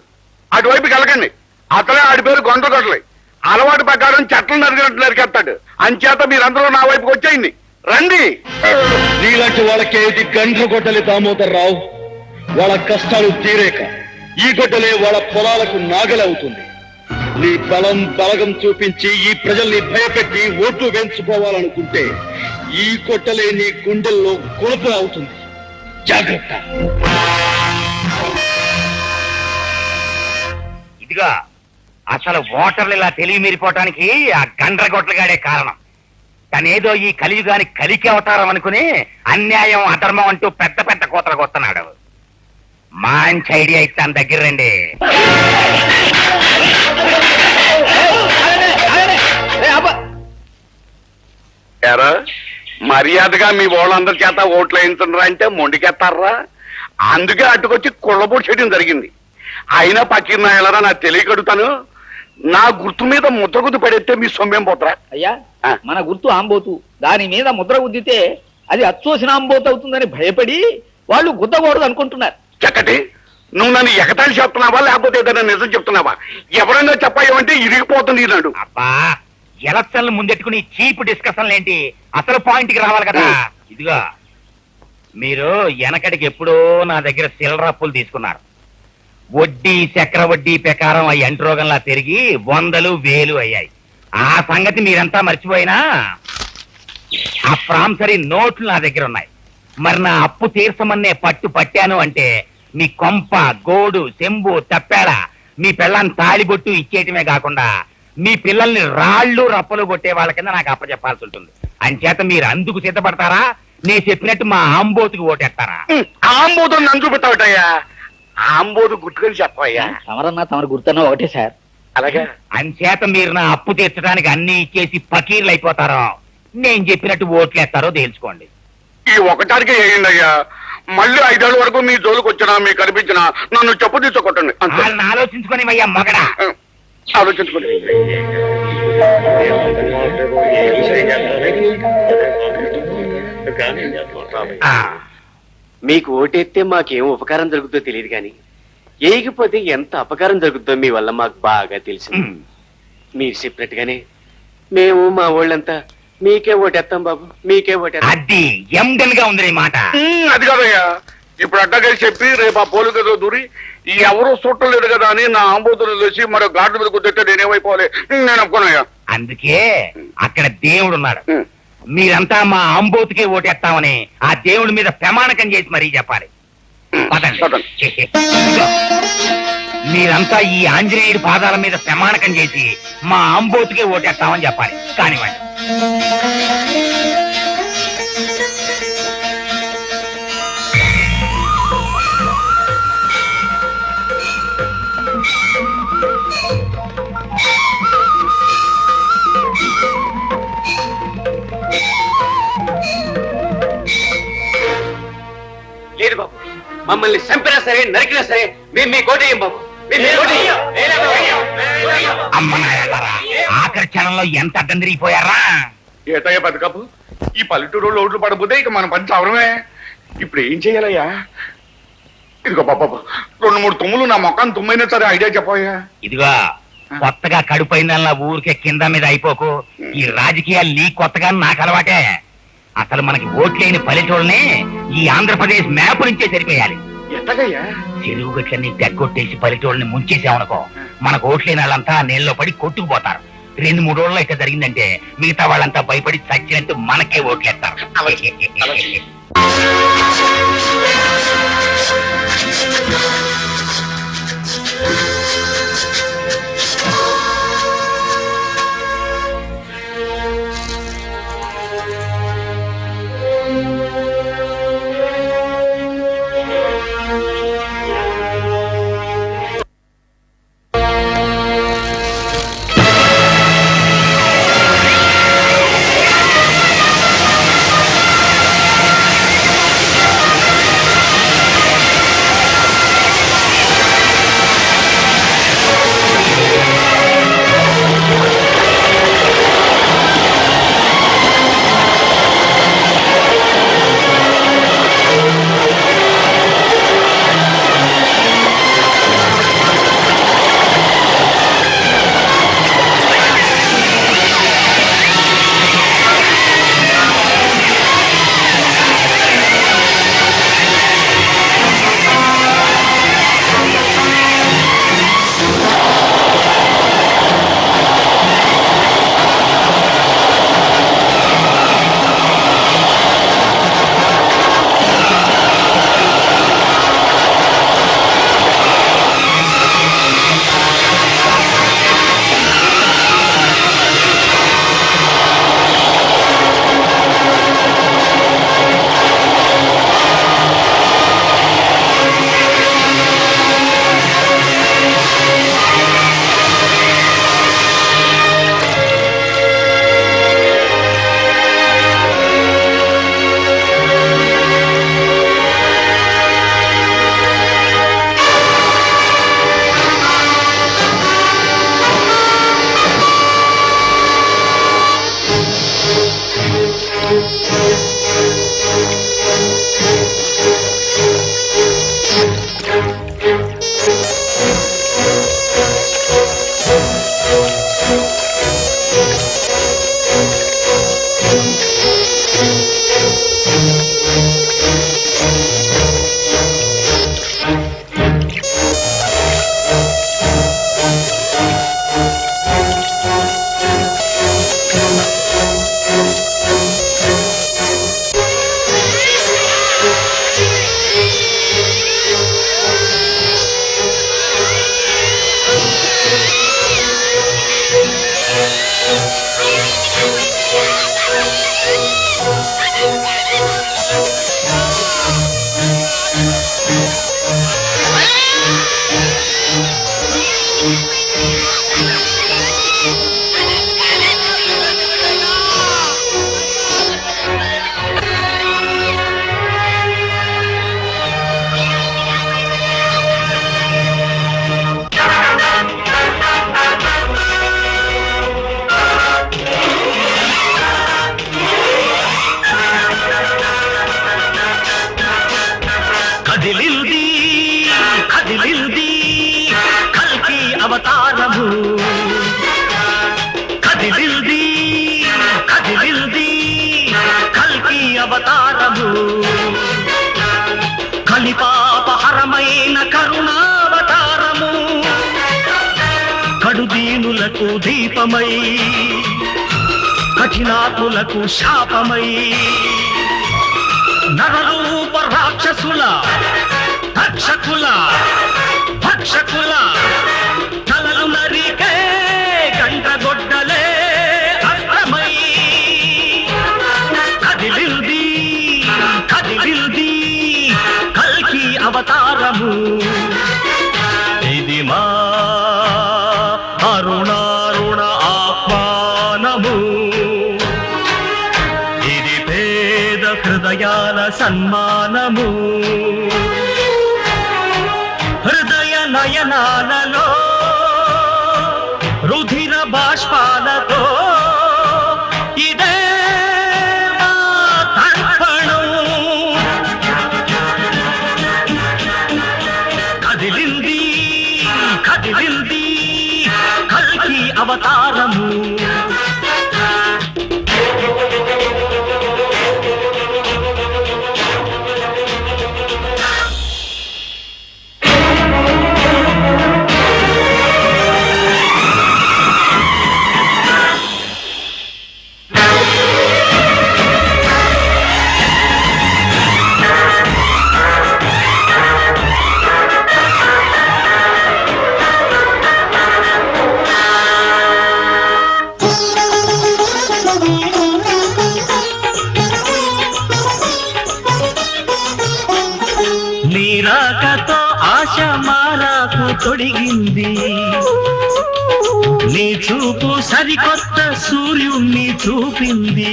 అటువైపుకి వెళ్ళకండి. అతనే ఆడి పేరు గొంతగొట్టలే. అలవాటు ప్రకారం చెట్లు నరికినట్టు నరికేస్తాడు. అంచేత మీరందరూ నా వైపుకి వచ్చేయండి. రండి. నీలాంటి వాళ్ళకే ఇది గండ్ర గొడ్డలి దామోదర్రావు. వాళ్ళ కష్టాలు తీరేక ఈ గొడ్డలే వాళ్ళ పొలాలకు నాగలవుతుంది. నీ బలం బలగం చూపించి ఈ ప్రజల్ని భయపెట్టి ఓట్లు వేయించుకోవాలనుకుంటే ఈ కొట్టలే నీ గుండెల్లో కొలుపు అవుతుంది. జాగ్రత్త. ఇదిగా అసలు ఓటర్లు ఇలా తెలివి మీరిపోవటానికి ఆ గండ్రగొట్లగాడే కారణం. తనేదో ఈ కలియుగాని కలికి అవతారం అనుకుని అన్యాయం అధర్మం అంటూ పెద్ద పెద్ద కోతలకు వస్తున్నాడు. మంచి ఐడియా ఇస్తాను, దగ్గర రండి. ఎరా మర్యాదగా మీ వాళ్ళందరి చేత ఓట్లు వేయించరా అంటే మొండికెత్తారా? అందుకే అటుకొచ్చి కుళ్ళబోటు చేయడం జరిగింది. అయినా పక్కిన ఎలారా నాకు తెలియకడుతాను. నా గుర్తు మీద ముద్ర గుద్దు పడేస్తే మీ సొమ్మేం పోతారా? అయ్యా, మన గుర్తు ఆంబోతు. దాని మీద ముద్ర గుద్దితే అది అచ్చోసిన ఆంబోతు అవుతుందని భయపడి వాళ్ళు గుద్దకూడదు అనుకుంటున్నారు. చక్కటి నువ్వు నన్ను ఎగతాళి చెప్తున్నావా లేకపోతే ఏదైనా నిజం చెప్తున్నావా? ఎవరైనా చెప్పాయేమంటే ఇరిగిపోతుంది నాడు. అబ్బా, ఎలక్షన్లు ముందెట్టుకుని చీప్ డిస్కషన్లు ఏంటి? అసలు పాయింట్కి రావాలి కదా. ఇదిగా మీరు వెనకటికి ఎప్పుడో నా దగ్గర చిల్లర అప్పులు తీసుకున్నారు. వడ్డీ చక్ర వడ్డీ ప్రకారం ఆ ఎంట్రోగంలా పెరిగి 100,000, 1000 అయ్యాయి. ఆ సంగతి మీరంతా మర్చిపోయినా ఆ ప్రాంసరీ నోట్లు నా దగ్గర ఉన్నాయి. మరి నా అప్పు తీర్చమన్నే పట్టు పట్టాను అంటే మీ కొంప, గోడు, చెంబు, తప్పాడ, మీ పిల్లని తాళిబొట్టు ఇచ్చేయటమే కాకుండా మీ పిల్లల్ని రాళ్ళు రప్పలు కొట్టే వాళ్ళ కింద నాకు అప్పచెప్పాల్సి ఉంటుంది. అంచేత మీరు అందుకు సిద్ధపడతారా? నేను చెప్పినట్టు మా ఆంబోతుకి ఓటేస్తారా? ఆంబోదు నన్ను చూపెట్టావటయ్యా. ఆంబోదు గుర్తుకొని చెప్పయ్యా. తమరన్నా తమరు గుర్తున్నా ఒకటే సార్. అలాగే అంచేత మీరు నా అప్పు తీర్చడానికి అన్ని ఇచ్చేసి పకీర్లు అయిపోతారో, నేను చెప్పినట్టు ఓట్లేస్తారో తేల్చుకోండి. ఈ ఒకటానికి వేయండి అయ్యా. మళ్ళీ 5 ఏళ్ళ వరకు మీ జోలికి వచ్చినా మీకు కనిపించినా నన్ను చెప్పు తీసుకోకండి. వాళ్ళని ఆలోచించుకొని అయ్యా మగడా. ఆలోచించుకోండి. మీకు ఓటేస్తే మాకేం ఉపకారం జరుగుతుందో తెలియదు కానీ ఏగిపోతే ఎంత అపకారం జరుగుతుందో మీ వల్ల మాకు బాగా తెలిసింది. మీరు చెప్పినట్టుగానే మేము మా వాళ్ళంతా మీకే ఓటేస్తాం బాబు, మీకే ఓటేస్తాం. అది ఎండన్ గా ఉంది నీ మాట. అది కాదయ్యా, ఇప్పుడు అడ్డగారి చెప్పి రేపు ఆ పోలు గదో దూరి ఎవరు చూడలేదు కదా అని నా ఆంబోతులు తెలిసి మరో గార్డు మీద కుదిరితే నేనేమైపోవాలి. నేను ఒప్పుకోనయ్యా. అందుకే అక్కడ దేవుడు ఉన్నాడు. మీరంతా మా అంబోతుకే ఓటేస్తామని ఆ దేవుడి మీద ప్రమాణకం చేసి మరీ చెప్పాలి. మీరంతా ఈ ఆంజనేయుడి పాదాల మీద ప్రమాణకం చేసి మా అంబోతుకే ఓటేస్తామని చెప్పాలి. కానివ్వండి. లేదు బాబు, మమ్మల్ని చంపినా సరే నరికినా సరే మేము మీ కోటేయం బాబు. ఆఖరి క్షణంలో ఎంత అడ్డం తిరిగిపోయారా? ఏటయ్యా బతుకపు, ఈ పల్లెటూరు ఓట్లు పడబోతే ఇక మన పని చవరమే. ఇప్పుడు ఏం చెయ్యాలయ్యా? ఇదిగో బాబా 2-3 తుమ్ములు నా మొక్కను తుమ్మైనా సరే ఐడియా చెప్పయ్యా. ఇదిగో కొత్తగా కడుపైందల్లా ఊరికే కింద మీద అయిపోకు. ఈ రాజకీయాలు నీ కొత్తగా నాకు అలవాటే. అసలు మనకి ఓట్లేని పల్లెటూళ్ళని ఈ ఆంధ్రప్రదేశ్ మ్యాప్ నుంచే సరిపోయాలి. ఎట్టగయ్యా? చెరువు గట్లన్నీ తెగ్గొట్టేసి పల్లెటూళ్ళని ముంచేసామనుకో, మనకు ఓట్లేని వాళ్ళంతా నీళ్ళలో పడి కొట్టుకుపోతారు. 2-3 రోజుల్లో ఇట్లా జరిగిందంటే మిగతా వాళ్ళంతా భయపడి చచ్చినట్టు మనకే ఓట్లేస్తారు. భక్తులకు దీపమై కఠినాత్ములకు శాపమై నరరూప రాక్షసుల రక్షకుల భక్షకుల తలలు నరికే గంటగొడ్డలే అస్త్రమై కదిలింది కదిలింది కల్కి అవతారము. ఇది మా అరుణారుణ ఆహ్వానము. ఇది పేద హృదయాల సన్మానము. హృదయ నయనాలలో రుధిర బాష్పాలతో ఇదే మా తర్పణం. కదిలింది కదిలింది కల్కి అవతారము. నీరాకతో ఆశ మారాకు తొడిగింది. నీ చూపు సరికొత్త సూర్యుణ్ణి చూపింది.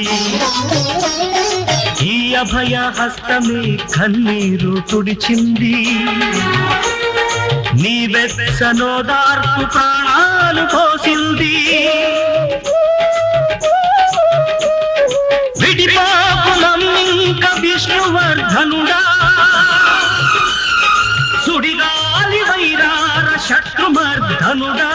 ఈ అభయ హస్తమే కన్నీరు తుడిచింది. నీ వెచ్చనోదార్పు ప్రాణాలు పోసింది. విడిపాకులమ్మింక విష్ణువర్ధనుడా సుడిగాలి వైరార శత్రుమర్ధనుడా.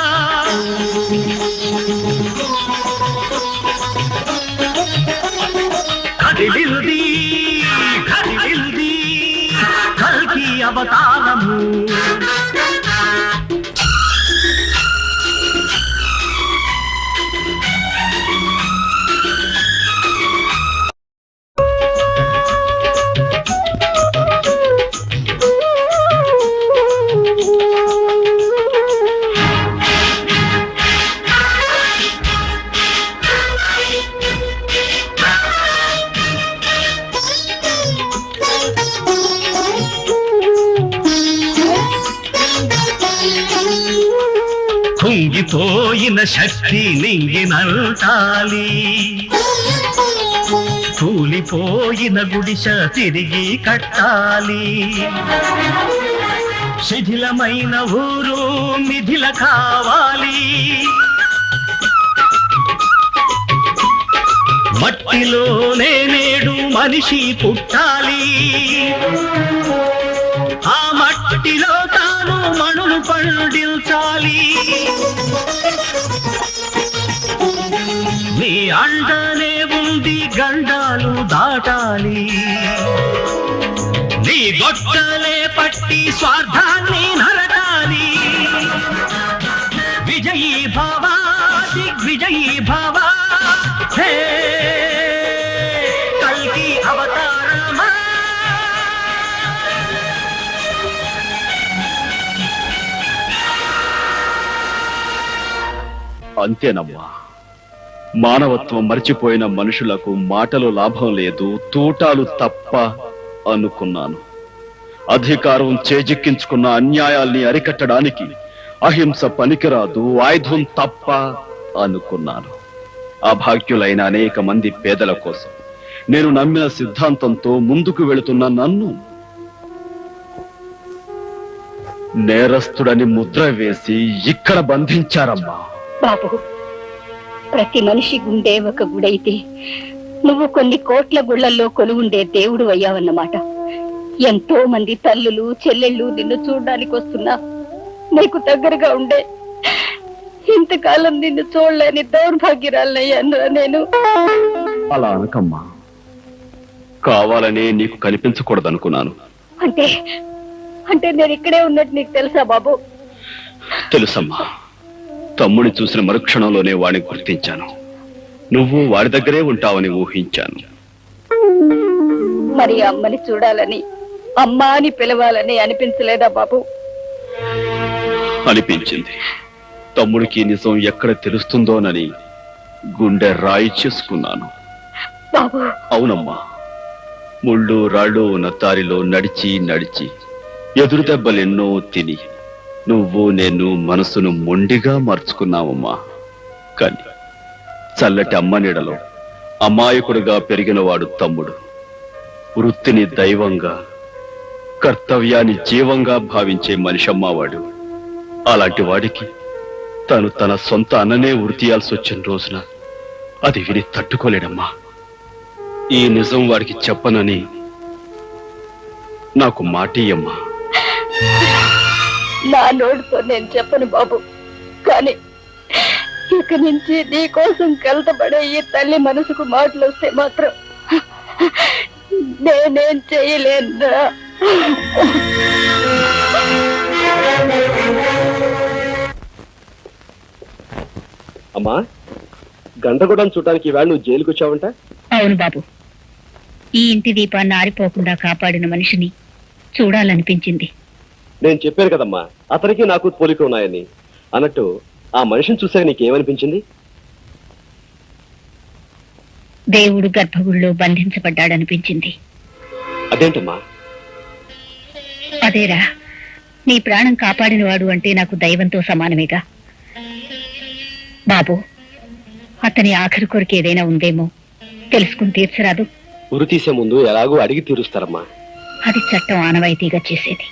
కదిలింది కదిలింది కల్కి అవతారము. కుంగిపోయిన శక్తి నింగినంటాలి. కూలిపోయిన గుడిస తిరిగి కట్టాలి. శిథిలమైన ఊరు మిథిల కావాలి. మట్టిలోనే నేడు మనిషి పుట్టాలి. ఆ మట్టిలో తాను మణులు పండించాలి. నీ అండనే ఉంది గండాలు దాటాలి. నీ గొట్టలే పట్టి స్వార్థాన్ని నరకాలి. విజయీ భవ దిగ్విజయీ భవ హే కల్కి అవతారమా. అంతేనమ్మా. మానవత్వం మర్చిపోయిన మనుషులకు మాటలు లాభం లేదు, తూటాలు తప్ప అనుకున్నాను. అధికారం చేజిక్కించుకున్న అన్యాయాల్ని అరికట్టడానికి అహింస పనికిరాదు, ఆయుధం తప్ప అనుకున్నాను. అభాగ్యులైన అనేక మంది పేదల కోసం నేను నమ్మిన సిద్ధాంతంతో ముందుకు వెళుతున్న నన్ను నేరస్తుడని ముద్ర వేసి ఇక్కడ బంధించారమ్మా. బాబు, ప్రతి మనిషి గుండె ఒక గుడైతే నువ్వు కొన్ని కోట్ల గుళ్లల్లో కొలువుండే దేవుడు అయ్యావన్నమాట. ఎంతో మంది తల్లులు చెల్లెళ్ళు నిన్ను చూడడానికి వస్తున్నా నీకు దగ్గరగా ఉండే ఇంతకాలం నిన్ను చూడలేని దౌర్భాగ్యురాలయ్యాను నేను. అలా అనకమ్మా. కావాలనే నీకు కనిపించకూడదనుకున్నాను. అంటే అంటే నేను ఇక్కడే ఉన్నట్టు నీకు తెలుసా బాబు? తెలుసమ్మా. తమ్ముని చూసిన మరుక్షణంలోనే వాడిని గుర్తించాను. నువ్వు వాడి దగ్గరే ఉంటావని ఊహించాను. మరి అమ్మని చూడాలని, అమ్మా అని పిలవాలని అనిపించలేదా బాబు? అనిపించింది. తమ్ముడికి నిజం ఎక్కడ తెలుస్తుందోనని గుండె రాయి చేసుకున్నాను. బాబు, అవునమ్మా, ముళ్ళు రాళ్ళు ఉన్న దారిలో నడిచి నడిచి ఎదురు దెబ్బలెన్నో తిని నువ్వు నేను మనసును మొండిగా మార్చుకున్నావమ్మా. కాని చల్లటి అమ్మ నీడలో అమాయకుడిగా పెరిగినవాడు తమ్ముడు. వృత్తిని దైవంగా, కర్తవ్యాన్ని జీవంగా భావించే మనిషమ్మా వాడు. అలాంటి వాడికి తను తన సొంత అన్ననే వృత్తియాల్సి వచ్చిన రోజున అది విని తట్టుకోలేడమ్మా. ఈ నిజం వాడికి చెప్పనని నాకు మాటియమ్మా. నా నోటితో నేను చెప్పను బాబు, కానీ ఇక నుంచి నీ కోసం కలతపడే ఈ తల్లి మనసుకు మాటలు వస్తే మాత్రం నేనేం చేయలేనురా. అమ్మా, గంటగూడెం చూడటానికి ఈవేళ నువ్వు జైలుకి వచ్చావంట? అవును బాబు, ఈ ఇంటి దీపాన్ని ఆరిపోకుండా కాపాడిన మనిషిని చూడాలనిపించింది. నేను చెప్పాను కదమ్మా, అతనికి నాకు పోలిక ఉన్నాయని. అన్నట్టు ఆ మనిషిని చూసాక నీకేమనిపించింది? దేవుడు గర్భగుడిలో బంధించబడ్డాడనిపించింది. అదేంటమ్మా? అదేరా, నీ ప్రాణం కాపాడిన వాడు అంటే నాకు దైవంతో సమానమేగా బాబు. అతని ఆఖరి కొరకు ఏదైనా ఉందేమో తెలుసుకుని తీర్చరాదు? ఉరి తీసే ముందు ఎలాగో అడిగి తీరుస్తారమ్మా. అది చట్టం ఆనవాయితీగా చేసేది.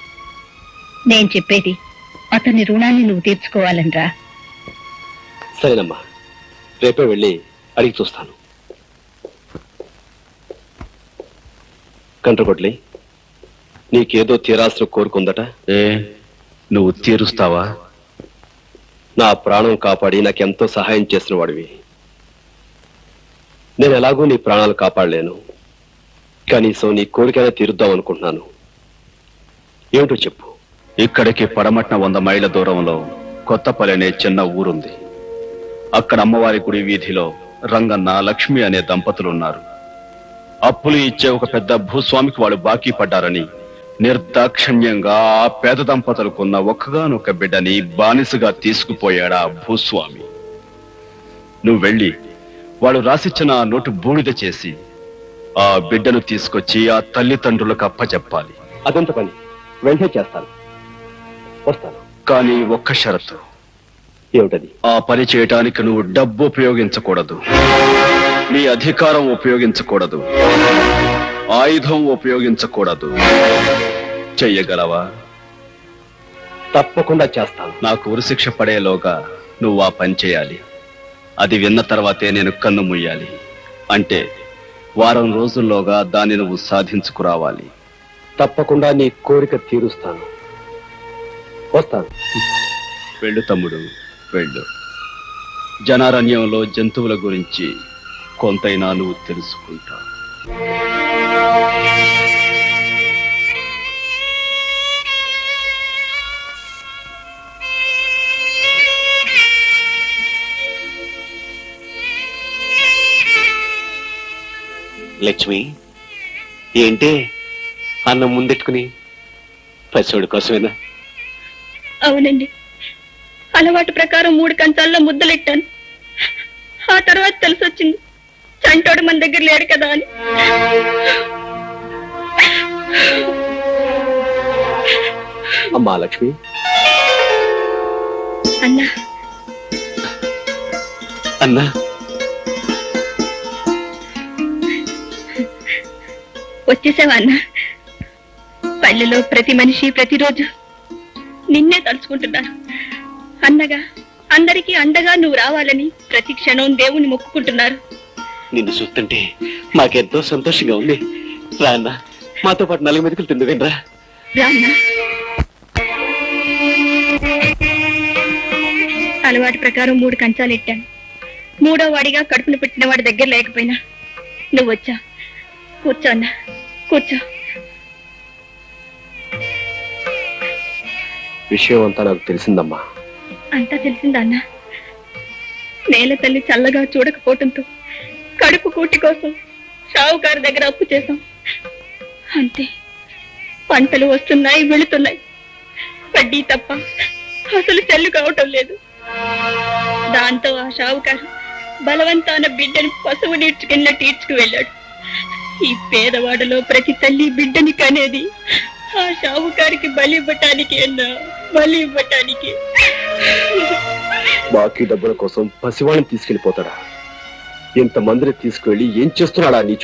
నేను చెప్పేది అతని రుణాన్ని నువ్వు తీర్చుకోవాలనరా. సరేనమ్మా, రేపే వెళ్ళి అడిగి చూస్తాను. కంట్రగొడ్లి, నీకేదో తీరాల్సిన కోరుకుందట. నువ్వు తీరుస్తావా? నా ప్రాణం కాపాడి నాకెంతో సహాయం చేసిన వాడివి. నేను ఎలాగో నీ ప్రాణాలు కాపాడలేను, కనీసం నీ కోరికైనా తీరుద్దాం అనుకుంటున్నాను. ఏమిటో చెప్పు. ఇక్కడికి పడమట్న 100 మైళ్ళ దూరంలో కొత్తపల్లి అనే చిన్న ఊరుంది. అక్కడ అమ్మవారి గుడి వీధిలో రంగన్న, లక్ష్మి అనే దంపతులున్నారు. అప్పులు ఇచ్చే ఒక పెద్ద భూస్వామికి వాళ్ళు బాకీ పడ్డారని నిర్దాక్షిణ్యంగా ఆ పేద దంపతులకున్న ఒక్కగానొక్క బిడ్డని బానిసగా తీసుకుపోయాడా భూస్వామి. నువ్వు వెళ్ళి వాళ్ళు రాసిచ్చిన ఆ నోటు బూడిద చేసి ఆ బిడ్డను తీసుకొచ్చి ఆ తల్లిదండ్రులకు అప్పచెప్పాలి. అదంత పని వెంటనే చేస్తాను. వస్తాను. కానీ ఒక్క షరతు. ఏమిటది? ఆ పని చేయటానికి నువ్వు డబ్బు ఉపయోగించకూడదు, నీ అధికారం ఉపయోగించకూడదు, ఆయుధం ఉపయోగించకూడదు. చెయ్యగలవా? తప్పకుండా చేస్తాను. నాకు ఉరిశిక్ష పడేలోగా నువ్వు ఆ పని చేయాలి. అది విన్న తర్వాతే నేను కన్ను ముయ్యాలి. అంటే వారం రోజుల్లోగా దాన్ని నువ్వు సాధించుకురావాలి. తప్పకుండా నీ కోరిక తీరుస్తాను. వస్తాను. వెళ్ళు తమ్ముడు, వెళ్ళు. జనారణ్యంలో జంతువుల గురించి కొంతైనా నువ్వు తెలుసుకుంటావు. లక్ష్మి, ఏంటే అన్నం ముందెట్టుకుని పసివాడి కోసమేనా? అవునండి, అలవాటు ప్రకారం 3 కంచాల్లో ముద్దలెట్టాను. ఆ తర్వాత తెలిసొచ్చింది చంటోడు మన దగ్గర లేడు కదా అని. అమ్మా లక్ష్మి. అన్నా అన్నా, వచ్చేసావా అన్నా? పల్లెలో ప్రతి మనిషి ప్రతిరోజు నిన్నే తలుచుకుంటున్నారు. అన్నగా అందరికీ అండగా నువ్వు రావాలని ప్రతి క్షణం దేవుని మొక్కుకుంటున్నారు. నిన్ను చూస్తుంటే మాకెంతో సంతోషంగా ఉంది. రా అన్న, మాతో పాటు 4 మెతుకులు తిందువేనరా. రా అన్నా. అలవాటు ప్రకారం 3 కంచాలు ఎట్టాను. 3వ వాడిగా కడుపును పెట్టిన వాడి దగ్గర లేకపోయినా నువ్వు వచ్చా. కూర్చో అన్నా, కూర్చో. విషయం అంతా నాకు తెలిసిందమ్మా. అంతా తెలిసిందా అన్నా? నేల తల్లి చల్లగా చూడకపోవటంతో కడుపు కూటి కోసం షావుకారు దగ్గర అప్పు చేశాం. అంతే, పంటలు వస్తున్నాయి, వెళుతున్నాయి, వడ్డీ తప్ప అసలు చెల్లు కావటం లేదు. దాంతో ఆ షావుకారు బలవంతాన బిడ్డని పశువు నీడ్చుకెళ్ళినట్టు ఈడ్చుకు వెళ్ళాడు. ఈ పేదవాడలో ప్రతి తల్లి బిడ్డని కనేది ఆ షావుకారికి బలి ఇవ్వటానికి అన్నా, బలి ఇవ్వటానికి. బాకీ డబ్బుల కోసం పసివాణ్ణి తీసుకెళ్లిపోతాడా? ఇంతమందిని తీసుకువెళ్ళి ఏం చేస్తున్నాడా నీచు?